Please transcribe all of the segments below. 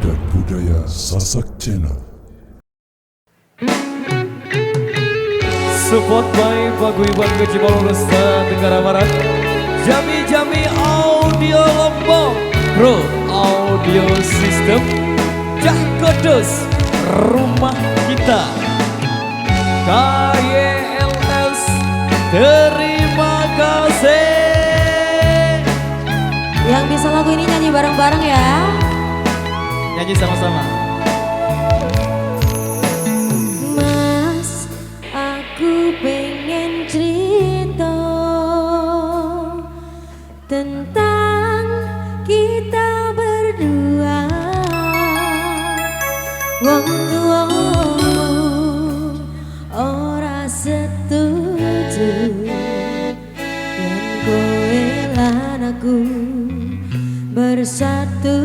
Adat Budaya Sasak Channel. Support by Paguyuban Kecimol Resta Tenggara Barat, Jami Audio Lombok, Pro Audio System, Cah Kudus, Rumah Kita, KYLS, terima kasih. Yang bisa lagu ini nyanyi bareng-bareng ya. Nyanyi sama-sama. Mas, aku pengen cerita tentang kita berdua. Wong tuamu ora setuju yen kowe lan aku bersatu.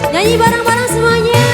Nyanyi bareng-bareng semuanya.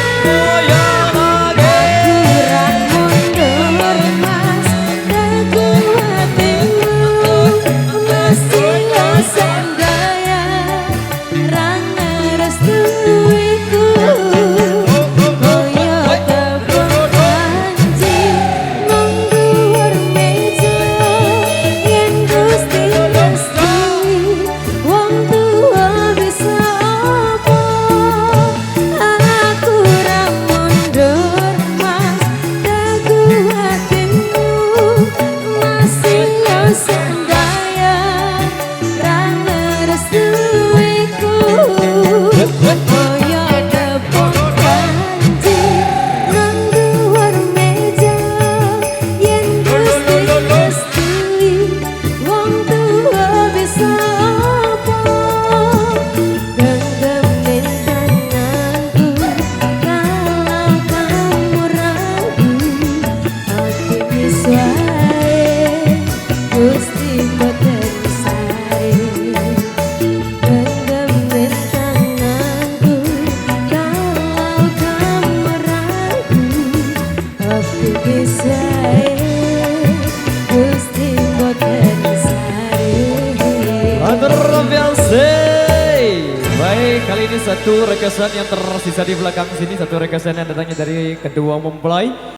Baik, kali ini satu requestan yang tersisa di belakang sini, satu requestan yang datangnya dari kedua mempelai.